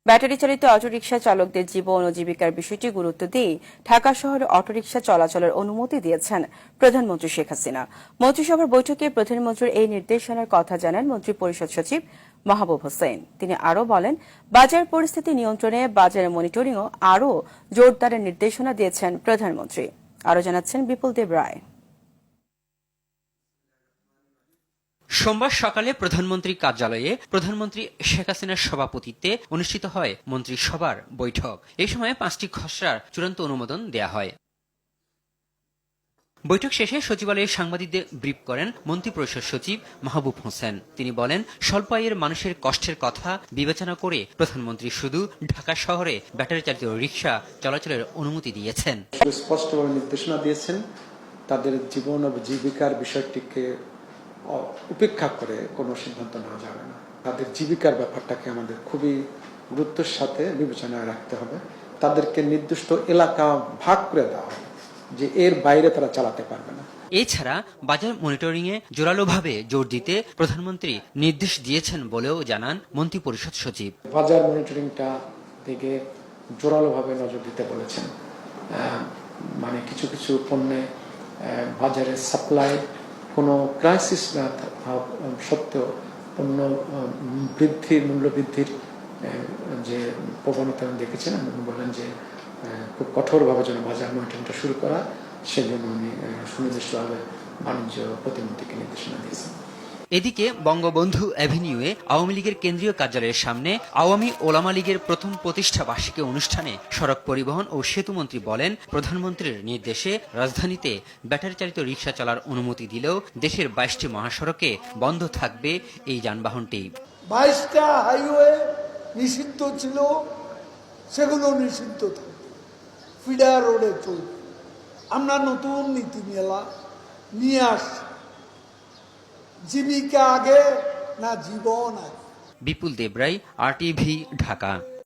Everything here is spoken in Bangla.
ব্যাটারি চালিত অটোরিকশা চালকদের জীবন ও জীবিকার বিষয়টি গুরুত্ব দিয়ে ঢাকা শহরে অটোরিকশা চলাচলের অনুমতি দিয়েছেন প্রধানমন্ত্রী শেখ হাসিনা। মন্ত্রিসভার বৈঠকে প্রধানমন্ত্রীর এই নির্দেশনার কথা জানান মন্ত্রিপরিষদ সচিব মাহবুব হোসেন। তিনি আরও বলেন, বাজার পরিস্থিতি নিয়ন্ত্রণে বাজার মনিটরিংও আরও জোরদারের নির্দেশনা দিয়েছেন প্রধানমন্ত্রী। আরও জানাচ্ছেন বিপুল দেব রায়। সোমবার সকালে প্রধানমন্ত্রীর কার্যালয়ে প্রধানমন্ত্রী শেখ হাসিনার সভাপতিত্বে অনুষ্ঠিত হয় মন্ত্রিসভার বৈঠক। এই সময় 5টি খসড়ার চূড়ান্ত অনুমোদন দেয়া হয়। বৈঠক শেষে সচিবালয়ে সাংবাদিকদের ব্রিফ করেন মন্ত্রিপরিষদ সচিব মাহবুব হোসেন। তিনি বলেন, স্বল্প আয়ের মানুষের কষ্টের কথা বিবেচনা করে প্রধানমন্ত্রী শুধু ঢাকা শহরে ব্যাটারি চালিত রিকশা চলাচলের অনুমতি দিয়েছেন। স্পষ্টভাবে নির্দেশনা দিয়েছেন, তাদের জীবন ও জীবিকার বিষয়টিকে উপেক্ষা করে কোনো সিদ্ধান্ত নেওয়া যাবে না। তাদের জীবিকার ব্যাপারটাকে আমাদের খুবই গুরুত্বের সাথে বিবেচনায় রাখতে হবে। তাদেরকে নির্দিষ্ট এলাকা ভাগ করে দেওয়া হবে, যে এর বাইরে তারা চালাতে পারবে না। এছাড়া বাজার মনিটরিংয়ে জোরালোভাবে জোর দিতে প্রধানমন্ত্রী নির্দেশ দিয়েছেন বলেও জানান মন্ত্রিপরিষদ সচিব। বাজার মনিটরিংটা দিকে জোরালোভাবে নজর দিতে বলেছেন। মানে কিছু কিছু পণ্যে বাজারের সাপ্লাই কোনো ক্রাইসিস না সত্ত্বেও পণ্য মূল্য বৃদ্ধির যে প্রবণতা দেখেছেন, আপনি বলেন যে খুব কঠোরভাবে যেন বাজার মনিটরিংটা শুরু করা, সেজন্য উনি সুনির্দিষ্টভাবে বাণিজ্য প্রতিমন্ত্রীকে নির্দেশনা দিয়েছেন। এদিকে বঙ্গবন্ধু অ্যাভিনিউয়ে আওয়ামী লীগের কেন্দ্রীয় কার্যালয়ের সামনে আওয়ামী ওলামা লীগের প্রথম প্রতিষ্ঠা বার্ষিকী অনুষ্ঠানে সড়ক পরিবহন ও সেতুমন্ত্রী বলেন, প্রধানমন্ত্রীর নির্দেশে রাজধানীতে ব্যাটারি চালিত রিকশা চলার অনুমতি দিলেও দেশের 22টি মহাসড়কে বন্ধ থাকবে এই যানবাহনটি। 22টা হাইওয়ে নিষিদ্ধ ছিল, সেগুলো নিষিদ্ধ থাকবে, ফিডার রোডে চলবে। আমরা নতুন নীতিমালা নিয়ে আসছি, জীবিকা আগে না জীবন আগে। বিপুল দেবরাই, RTV, ঢাকা।